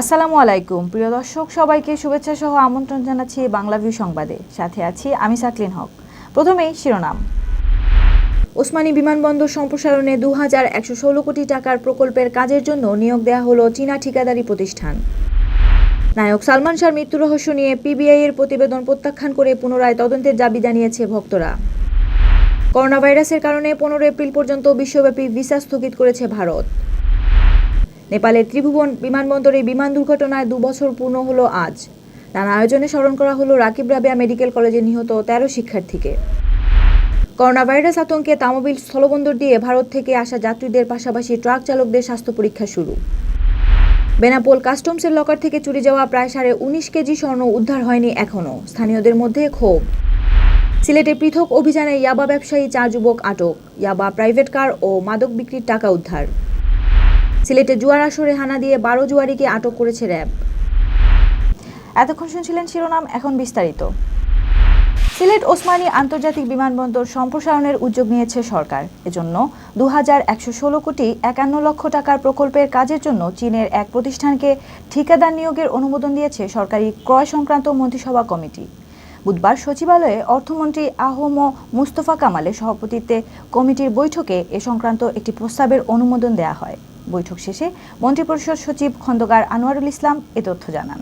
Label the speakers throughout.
Speaker 1: আসসালামু আলাইকুম প্রিয় দর্শক, সবাইকে শুভেচ্ছা সহ আমন্ত্রণ জানাচ্ছি বাংলাভিউ সংবাদে। সাথে আছি আমি সাকলিন হক। প্রথমেই শিরোনাম। ওসমানী বিমানবন্দর সম্প্রসারণে 2116 কোটি টাকার প্রকল্পের কাজের জন্য নিয়োগ দেওয়া হলো চীনা ঠিকাদারি প্রতিষ্ঠান। নায়ক সালমান শাহর মৃত্যু রহস্য নিয়ে পিবিআই এর প্রতিবেদন প্রত্যাখ্যান করে পুনরায় তদন্তের দাবি জানিয়েছে ভক্তরা। করোনা ভাইরাসের কারণে 15 এপ্রিল পর্যন্ত বিশ্বব্যাপী ভিসা স্থগিত করেছে ভারত। নেপালের ত্রিভুবন বিমানবন্দরে বিমান দুর্ঘটনায় 2 বছর পূর্ণ হলো আজ। নানা আয়োজনে স্মরণ করা হলো রাকিব রাবেয়া মেডিকেল কলেজে নিহত 13 শিক্ষার্থীকে। করোনা ভাইরাস আতঙ্কে তামবিল স্থলবন্দর দিয়ে ভারত থেকে আসা যাত্রীদের পাশাপাশি ট্রাক চালকদের স্বাস্থ্য পরীক্ষা শুরু। বেনাপোল কাস্টমসের লকার থেকে চুরি যাওয়া প্রায় 19.5 কেজি স্বর্ণ উদ্ধার হয়নি এখনও, স্থানীয়দের মধ্যে ক্ষোভ। সিলেটে পৃথক অভিযানে ইয়াবা ব্যবসায়ী 4 যুবক আটক, ইয়াবা প্রাইভেট কার ও মাদক বিক্রির টাকা উদ্ধার। সিলেটে জুয়ার আসরে হানা দিয়ে 12 জুয়ারিকে আটক করেছে র্যাব। এতক্ষণ শুনছিলেন শিরোনাম, এখন বিস্তারিত। সিলেট ওসমানী আন্তর্জাতিক বিমানবন্দর সম্প্রসারণের উদ্যোগ নিয়েছে সরকার। এজন্য 2116 কোটি 51 লক্ষ টাকার প্রকল্পের কাজের জন্য চীনের এক প্রতিষ্ঠানকে ঠিকাদার নিয়োগের অনুমোদন দিয়েছে সরকারি ক্রয় সংক্রান্ত মন্ত্রিসভা কমিটি। বুধবার সচিবালয়ে অর্থমন্ত্রী আহম মুস্তফা কামালের সভাপতিত্বে কমিটির বৈঠকে এ সংক্রান্ত একটি প্রস্তাবের অনুমোদন দেওয়া হয়। বৈঠক শেষে মন্ত্রিপরিষদ সচিব খন্দকার আনোয়ারুল ইসলাম এ তথ্য জানান।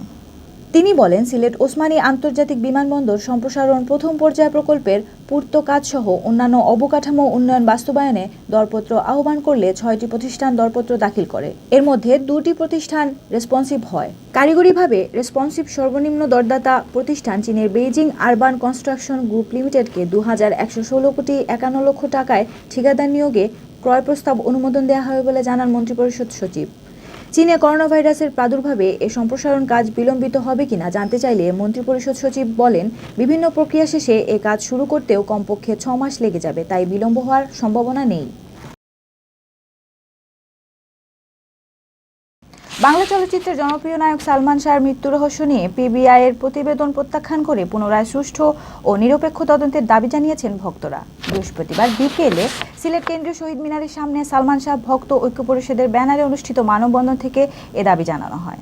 Speaker 1: তিনি বলেন, সিলেট ওসমানী আন্তর্জাতিক বিমানবন্দর সম্প্রসারণ প্রথম পর্যায় প্রকল্পের পূর্ত কাজসহ অন্যান্য অবকাঠামো উন্নয়ন বাস্তবায়নে দরপত্র আহ্বান করলে 6টি প্রতিষ্ঠান দরপত্র দাখিল করে। এর মধ্যে 2টি প্রতিষ্ঠান রেসপন্সিভ হয়। কারিগরিভাবে রেসপন্সিভ সর্বনিম্ন দরদাতা প্রতিষ্ঠান চীনের বেইজিং আরবান কনস্ট্রাকশন গ্রুপ লিমিটেডকে 2116 কোটি 51 লক্ষ টাকায় ঠিকাদার নিয়োগে ক্রয় প্রস্তাব অনুমোদন দেওয়া হবে বলে জানান মন্ত্রিপরিষদ সচিব। চীনে করোনা ভাইরাসের প্রাদুর্ভাবে এ সম্প্রসারণ কাজ বিলম্বিত হবে কিনা জানতে চাইলে মন্ত্রিপরিষদ সচিব বলেন, বিভিন্ন প্রক্রিয়া শেষে এ কাজ শুরু করতেও কমপক্ষে 6 মাস লেগে যাবে, তাই বিলম্ব হওয়ার সম্ভাবনা নেই। বাংলা চলচ্চিত্রের জনপ্রিয় নায়ক সালমান শাহর মৃত্যু রহস্য নিয়ে পিবিআই এর প্রতিবেদন প্রত্যাখ্যান করে পুনরায় সুষ্ঠু ও নিরপেক্ষ তদন্তের দাবি জানিয়েছেন ভক্তরা। বৃহস্পতিবার বিকেলে সিলেট কেন্দ্রীয় শহীদ মিনারের সামনে সালমান শাহ ভক্ত ঐক্য পরিষদের ব্যানারে অনুষ্ঠিত মানববন্ধন থেকে এ দাবি জানানো হয়।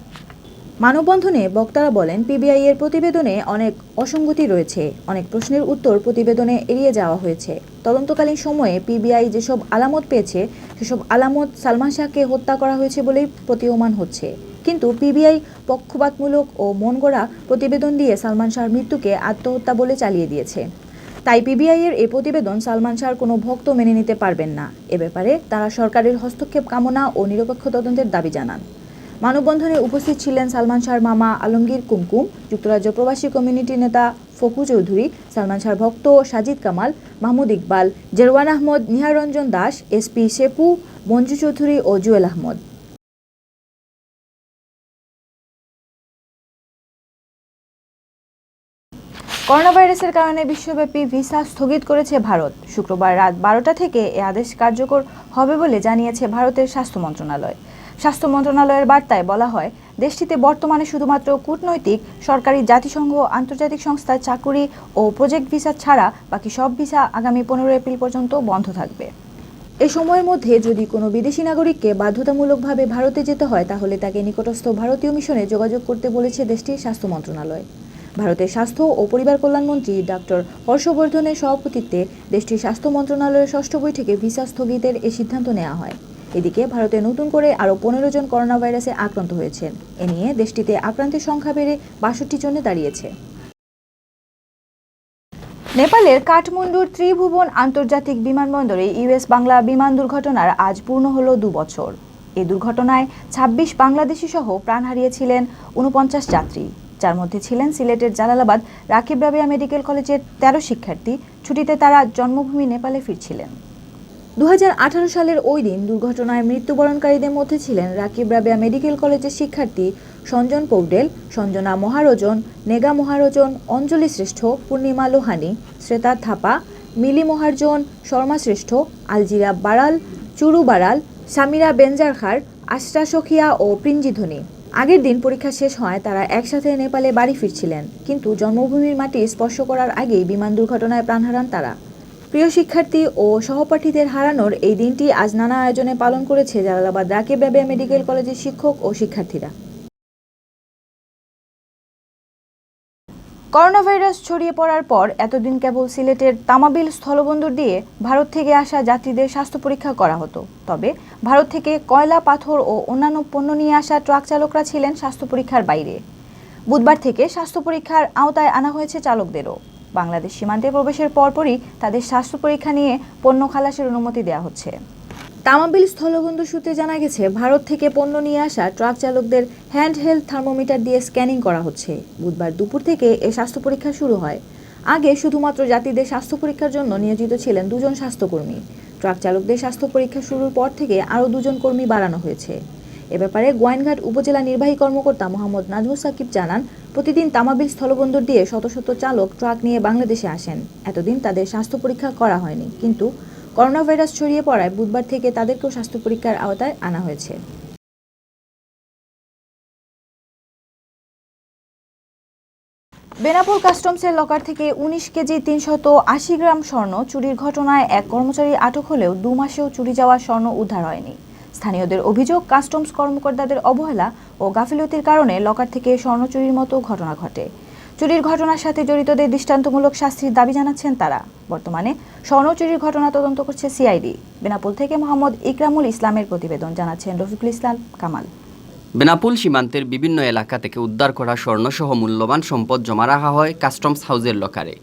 Speaker 1: মানববন্ধনে বক্তারা বলেন, পিবিআই এর প্রতিবেদনে অনেক অসঙ্গতি রয়েছে, অনেক প্রশ্নের উত্তর প্রতিবেদনে এড়িয়ে যাওয়া হয়েছে। তদন্তকালীন সময়ে পিবিআই যেসব আলামত পেয়েছে সেসব আলামত সালমান শাহকে হত্যা করা হয়েছে বলেই প্রতীয়মান হচ্ছে। কিন্তু পিবিআই পক্ষপাতমূলক ও মনগড়া প্রতিবেদন দিয়ে সালমান শাহর মৃত্যুকে আত্মহত্যা বলে চালিয়ে দিয়েছে। তাই পিবিআই এর এই প্রতিবেদন সালমান শাহর কোনো ভক্ত মেনে নিতে পারবেন না। এ ব্যাপারে তারা সরকারের হস্তক্ষেপ কামনা ও নিরপেক্ষ তদন্তের দাবি জানান। মানববন্ধনে উপস্থিত ছিলেন সালমান শাহর মামা আলমগীর কুমকুম, যুক্তরাজ্য প্রবাসী কমিউনিটি নেতা ফকু চৌধুরী, সালমান শাহর ভক্ত সাজিদ কামাল, মাহমুদ ইকবাল, জেরওয়ান আহমদ, নিহার রঞ্জন দাস, এসপি শেপু, মঞ্জু চৌধুরী ও জুয়েল আহমদ। করোনা ভাইরাসের কারণে বিশ্বব্যাপী ভিসা স্থগিত করেছে ভারত। শুক্রবার রাত 12টা থেকে এ আদেশ কার্যকর হবে বলে জানিয়েছে ভারতের স্বাস্থ্য মন্ত্রণালয়। স্বাস্থ্য মন্ত্রণালয়ের বার্তায় বলা হয়, দেশটিতে বর্তমানে শুধুমাত্র কূটনৈতিক, সরকারি, জাতিসংঘ, আন্তর্জাতিক সংস্থার চাকুরি ও প্রজেক্ট ভিসা ছাড়া বাকি সব ভিসা আগামী 15 এপ্রিল পর্যন্ত বন্ধ থাকবে। এ সময়ের মধ্যে যদি কোনো বিদেশি নাগরিককে বাধ্যতামূলকভাবে ভারতে যেতে হয় তাহলে তাকে নিকটস্থ ভারতীয় মিশনে যোগাযোগ করতে বলেছে দেশটির স্বাস্থ্য মন্ত্রণালয়। ভারতের স্বাস্থ্য ও পরিবার কল্যাণমন্ত্রী ডক্টর হর্ষবর্ধনের সভাপতিত্বে দেশটির স্বাস্থ্য মন্ত্রণালয়ের 6ষ্ঠ বৈঠকে ভিসা স্থগিতের এ সিদ্ধান্ত নেওয়া হয়। এদিকে ভারতে নতুন করে আরও 15 জন করোনা ভাইরাসে আক্রান্ত হয়েছেন। এ নিয়ে দেশটিতে আক্রান্তের সংখ্যা বেড়ে 62 জনে দাঁড়িয়েছে। নেপালের কাঠমান্ডুর ত্রিভুবন আন্তর্জাতিক বিমানবন্দরে ইউএস বাংলা বিমান দুর্ঘটনার আজ পূর্ণ হলো 2 বছর। এই দুর্ঘটনায় 26 বাংলাদেশি সহ প্রাণ হারিয়েছিলেন 49 যাত্রী, যার মধ্যে ছিলেন সিলেটের জালালাবাদ রাকিব রাবেয়া মেডিকেল কলেজের 13 শিক্ষার্থী। ছুটিতে তারা জন্মভূমি নেপালে ফিরছিলেন। 2018 সালের ওই দিন দুর্ঘটনায় মৃত্যুবরণকারীদের মধ্যে ছিলেন রাকিব রাবেয়া মেডিকেল কলেজের শিক্ষার্থী সঞ্জন পৌডেল, সঞ্জনা মহারজন, নেগা মহারজন, অঞ্জলি শ্রেষ্ঠ, পূর্ণিমা লোহানি, শ্রেতা থাপা, মিলি মহারজন, শর্মা শ্রেষ্ঠ, আলজিরা বারাল, চুরু বারাল, সামিরা বেনজারখার, আশরা সখিয়া ও প্রিঞ্জি ধনী। আগের দিন পরীক্ষা শেষ হয় তারা একসাথে নেপালে বাড়ি ফিরছিলেন, কিন্তু জন্মভূমির মাটি স্পর্শ করার আগেই বিমান দুর্ঘটনায় প্রাণ হারান তারা। প্রিয় শিক্ষার্থী ও সহপাঠীদের হারানোর এই দিনটি আজ নানা আয়োজনে পালন করেছে জালালাবাদ রাকিব রাবেয়া মেডিকেল কলেজের শিক্ষক ও শিক্ষার্থীরা। করোনা ভাইরাস ছড়িয়ে পড়ার পর এতদিন কেবল সিলেটের তামাবিল স্থলবন্দর দিয়ে ভারত থেকে আসা যাত্রীদের স্বাস্থ্য পরীক্ষা করা হতো। তবে ভারত থেকে কয়লা, পাথর ও অন্যান্য পণ্য নিয়ে আসা ট্রাক চালকরা ছিলেন স্বাস্থ্য পরীক্ষার বাইরে। বুধবার থেকে স্বাস্থ্য পরীক্ষার আওতায় আনা হয়েছে চালকদেরও। বাংলাদেশ সীমান্তে প্রবেশের পরপরই তাদের স্বাস্থ্য পরীক্ষা নিয়ে পণ্য খালাসের অনুমতি দেওয়া হচ্ছে। তামাবিল স্থলবন্দর সূত্রে জানা গেছে, ভারত থেকে পণ্য নিয়ে আসা ট্রাক চালকদের হ্যান্ডহেল্ড থার্মোমিটার দিয়ে স্ক্যানিং করা হচ্ছে। বুধবার দুপুর থেকে এই স্বাস্থ্য পরীক্ষা শুরু হয়। আগে শুধুমাত্র যাত্রীদের স্বাস্থ্য পরীক্ষার জন্য নিয়োজিত ছিলেন 2 জন স্বাস্থ্যকর্মী। ট্রাক চালকদের স্বাস্থ্য পরীক্ষা শুরুর পর থেকে আরও 2 জন কর্মী বাড়ানো হয়েছে। এ ব্যাপারে গোয়াইনঘাট উপজেলা নির্বাহী কর্মকর্তা মোহাম্মদ নাজমুল সাকিব জানান, প্রতিদিন তামাবিল স্থলবন্দর দিয়ে শত শত চালক ট্রাক নিয়ে বাংলাদেশে আসেন। এতদিন তাদের স্বাস্থ্য পরীক্ষা করা হয়নি, কিন্তু করোনা ভাইরাস ছড়িয়ে পড়ায় বুধবার থেকে তাদেরকেও স্বাস্থ্য পরীক্ষার আওতায় আনা হয়েছে। বেনাপোল কাস্টমসের লকার থেকে 19 কেজি 380 গ্রাম স্বর্ণ চুরির ঘটনায় এক কর্মচারী আটক হলেও 2 মাসেও চুরি যাওয়া স্বর্ণ উদ্ধার হয়নি। স্থানীয়দের অভিযোগ, কাস্টমস কর্মকর্তাদের অবহেলা ও গাফিলতির কারণে লকার থেকে স্বর্ণ চুরির মতো ঘটনা ঘটে। চুরির ঘটনার সাথে জড়িতদের দৃষ্টান্তমূলক শাস্তির দাবি জানাচ্ছেন তারা। বর্তমানে স্বর্ণ চুরির ঘটনা তদন্ত করছে সিআইডি। বেনাপোল থেকে মোহাম্মদ ইকরামুল ইসলামের প্রতিবেদন, জানাচ্ছেন রফিকুল ইসলাম কামাল।
Speaker 2: বেনাপোল সীমান্তের বিভিন্ন এলাকা থেকে উদ্ধার করা স্বর্ণসহ মূল্যবান সম্পদ জমা রাখা হয় কাস্টমস হাউজের লকারে।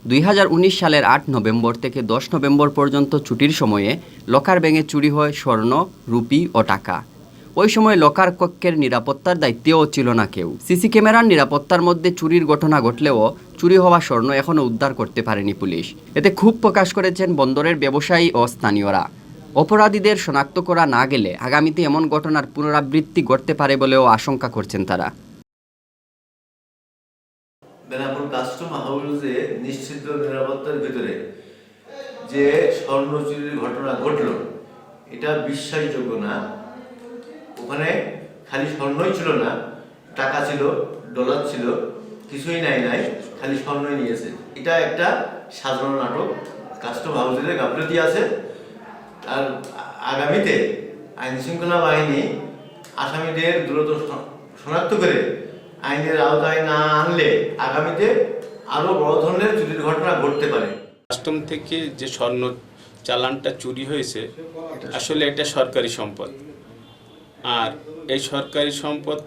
Speaker 2: 2019 সালের 8 নভেম্বর থেকে 10 নভেম্বর পর্যন্ত ছুটির সময়ে লকার ভেঙে চুরি হয় স্বর্ণ, রুপি ও টাকা। ওই সময় লকার কক্ষের নিরাপত্তার দায়িত্বও ছিল না কেউ। সিসি ক্যামেরার নিরাপত্তার মধ্যে চুরির ঘটনা ঘটলেও চুরি হওয়া স্বর্ণ এখনও উদ্ধার করতে পারেনি পুলিশ। এতে ক্ষোভ প্রকাশ করেছেন বন্দরের ব্যবসায়ী ও স্থানীয়রা। অপরাধীদের শনাক্ত করা না গেলে আগামীতে এমন ঘটনার পুনরাবৃত্তি ঘটতে পারে বলেও আশঙ্কা করছেন তারা।
Speaker 3: বেনাপোল কাস্টম হাউসে নিশ্চিত নিরাপত্তার ভিতরে যে স্বর্ণ চুরির ঘটনা ঘটল, এটা বিশ্বাসযোগ্য না। ওখানে খালি স্বর্ণই ছিল না, টাকা ছিল, ডলার ছিল, কিছুই নাই, খালি স্বর্ণই নিয়েছে। এটা একটা সাধারণ নাটক। কাস্টম হাউসের গাফিলতি আছে। আর আগামীতে আইন শৃঙ্খলা বাহিনী আসামিদের দ্রুত শনাক্ত করে আইনের আওতায় না আনলে আগামীতে আরও বড় ধরনের চুরির ঘটনা ঘটতে পারে।
Speaker 4: কাস্টম থেকে যে স্বর্ণ চালানটা চুরি হয়েছে, আসলে এটা সরকারি সম্পদ। আর এই সরকারি সম্পদ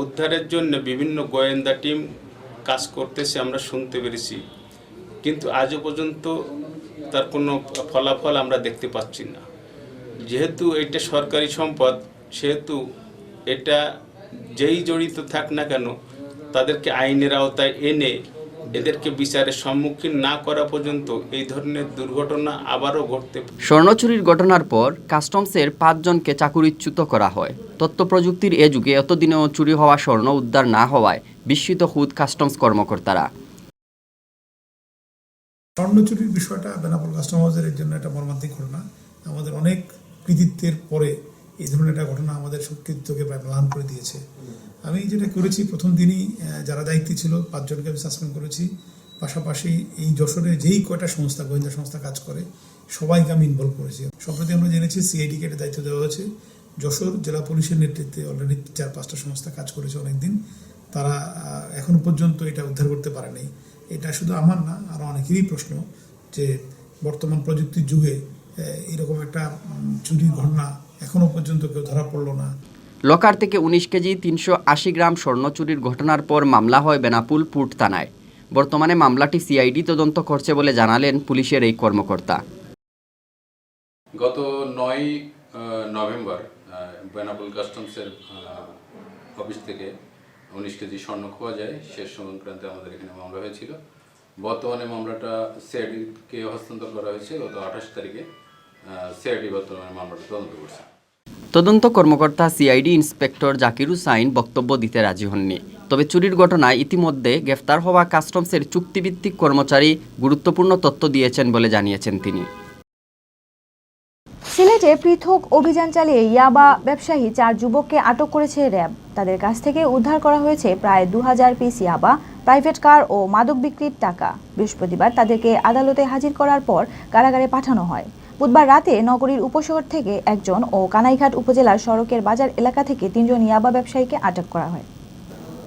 Speaker 4: উদ্ধারের জন্য বিভিন্ন গোয়েন্দা টিম কাজ করতেছে, আমরা শুনতে পেরেছি, কিন্তু আজও পর্যন্ত তার কোনো ফলাফল আমরা দেখতে পাচ্ছি না। যেহেতু এটা সরকারি সম্পদ, সেহেতু এটা যেই জড়িত থাক না কেন তাদেরকে আইনের আওতায় এনে এদেরকে বিচারের সম্মুখীন না করা পর্যন্ত এই ধরনের দুর্ঘটনা আবারও ঘটতে পারে।
Speaker 2: স্বর্ণ চুরির ঘটনার পর কাস্টমসের 5 জনকে চাকুরিচ্যুত করা হয়। তথ্য প্রযুক্তির এ যুগে এতদিনেও চুরি হওয়া স্বর্ণ উদ্ধার না হওয়ায় বিস্মিত খুদ কাস্টমস কর্মকর্তারা।
Speaker 5: স্বর্ণ চুরির বিষয়টা বেনাপোল কাস্টম হাউসের জন্য একটা মর্মান্তিক ঘটনা। আমাদের অনেক কৃতিত্বের পরে এই ধরনের একটা ঘটনা আমাদের কৃতিত্বকে প্রায় ম্লান করে দিয়েছে। আমি যেটা করেছি, প্রথম দিনই যারা দায়িত্বে ছিল 5 জনকে আমি সাসপেন্ড করেছি। পাশাপাশি এই যশোরে যেই কয়টা সংস্থা, গোয়েন্দা সংস্থা কাজ করে, সবাইকে আমি ইনভলভ করেছি। সম্প্রতি আমরা জেনেছি সিআইডিকে এটা দায়িত্ব দেওয়া হয়েছে। যশোর জেলা পুলিশের নেতৃত্বে অলরেডি 4-5টা সংস্থা কাজ করেছে অনেকদিন। তারা এখনো পর্যন্ত এটা উদ্ধার করতে পারেনি। এটা শুধু আমার না, আরও অনেকেরই প্রশ্ন যে বর্তমান প্রযুক্তির যুগে এরকম একটা চুরির ঘটনা এখনো পর্যন্ত কেউ ধরা পড়লো না।
Speaker 2: লকার থেকে 19 কেজি 380 গ্রাম স্বর্ণ চুরির ঘটনার পর মামলা হয় বেনাপোল পুর্ট থানায়। বর্তমানে মামলাটি সিআইডি তদন্ত করছে বলে জানালেন পুলিশের এই কর্মকর্তা।
Speaker 6: গত 9 নভেম্বর বেনাপোল কাস্টমসের অফিস থেকে 19 কেজি স্বর্ণ খোয়া যায়। শেষ সংক্রান্তে আমাদের এখানে মামলা হয়েছিল। বর্তমানে মামলাটা সিআইডিকে হস্তান্তর করা হয়েছে। গত 28 তারিখে সিআইডি বর্তমানে মামলাটা তদন্ত করছে।
Speaker 2: তদন্ত কর্মকর্তা সিআইডি ইন্সপেক্টর জাকির হুসাইন বক্তব্য দিতে রাজি হননি। তবে চুরির ঘটনায় ইতিমধ্যে গ্রেফতার হওয়া কাস্টমসের চুক্তিভিত্তিক কর্মচারী গুরুত্বপূর্ণ তথ্য দিয়েছেন বলে জানিয়েছেন তিনি।
Speaker 1: সিলেটে পৃথক অভিযান চালিয়ে ইয়াবা ব্যবসায়ী 4 যুবককে আটক করেছে র্যাব। তাদের কাছ থেকে উদ্ধার করা হয়েছে প্রায় 2000 পিস ইয়াবা, প্রাইভেট কার ও মাদক বিক্রির টাকা। বৃহস্পতিবার তাদেরকে আদালতে হাজির করার পর কারাগারে পাঠানো হয়। বুধবার রাতে নগরীর উপশহর থেকে 1 জন ও কানাইঘাট উপজেলার সড়কের বাজার এলাকা থেকে 3 জন ইয়াবা ব্যবসায়ীকে আটক করা হয়।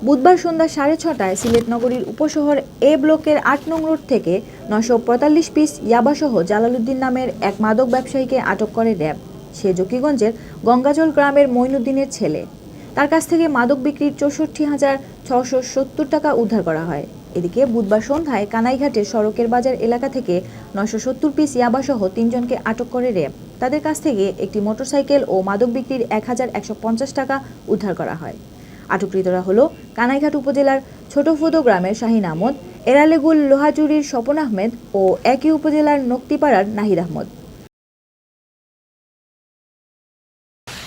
Speaker 1: বুধবার সন্ধ্যা 6:30টায় সিলেট নগরীর উপশহর এ ব্লকের 8 নং রোড থেকে 945 পিস ইয়াবাসহ জালালউদ্দিন নামের এক মাদক ব্যবসায়ীকে আটক করে র্যাব। সে জকিগঞ্জের গঙ্গাজল গ্রামের মঈনুদ্দিনের ছেলে। তার কাছ থেকে মাদক বিক্রির 64,670 টাকা উদ্ধার করা হয়। এদিকে বুধবার সন্ধ্যায় কানাইঘাটের সড়কের বাজার এলাকা থেকে 970 পিস ইয়াবাসহ 3 জনকে আটক করে র্যাব। তাদের কাছ থেকে একটি মোটরসাইকেল ও মাদক বিক্রির 1,150 টাকা উদ্ধার করা হয়। আটককৃতরা হল কানাইঘাট উপজেলার ছোটফোদো গ্রামের শাহিন আহমদ, এরালেগুল লোহাজুরির স্বপন আহমেদ ও একই উপজেলার নক্তিপাড়ার নাহিদ আহমদ।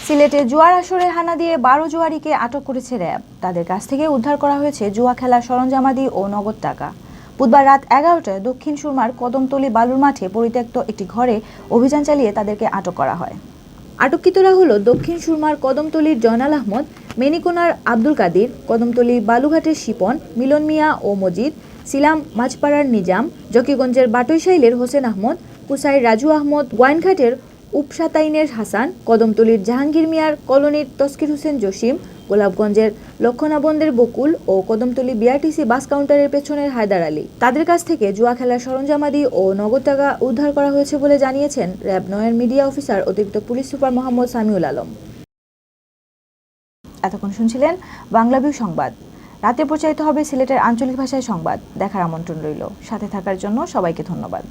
Speaker 1: সিলেটে জুয়ার আসরে হানা দিয়ে 12 জুয়ারিকে আটক করেছে র্যাব। তাদের কাছ থেকে উদ্ধার করা হয়েছে জুয়া খেলার সরঞ্জামাদি ও নগদ টাকা। বুধবার রাত 11টায় দক্ষিণ সুরমার কদমতলী বালুর মাঠে পরিত্যক্ত একটি ঘরে অভিযান চালিয়ে তাদেরকে আটক করা হয়। আটককৃতরা হল দক্ষিণ সুরমার কদমতলীর জয়নাল আহমদ, মেনিকোনার আব্দুল কাদির, কদমতলী বালুঘাটের শিপন, মিলন মিয়া ও মজিদ, সিলাম মাঝপাড়ার নিজাম, জকিগঞ্জের বাটইশাইলের হোসেন আহমদ, কুসাইর রাজু আহমদ, গোয়াইনঘাটের উপসাতাইনের হাসান, কদমতলীর জাহাঙ্গীর মিয়ার কলোনির তস্কির হোসেন জসিম, গোলাপগঞ্জের লক্ষণাবন্দের বকুল ও কদমতলী বিআরটিসি বাস কাউন্টারের পেছনের হায়দার আলী। তাদের কাছ থেকে জুয়া খেলার সরঞ্জামাদি ও নগদ টাকা উদ্ধার করা হয়েছে বলে জানিয়েছেন র্যাব 9-এর মিডিয়া অফিসার অতিরিক্ত পুলিশ সুপার মোহাম্মদ সামিউল আলম। এতক্ষণ শুনছিলেন বাংলাভিউ সংবাদ। রাতে প্রচারিত হবে সিলেটের আঞ্চলিক ভাষায় সংবাদ। দেখার আমন্ত্রণ রইল। সাথে থাকার জন্য সবাইকে ধন্যবাদ।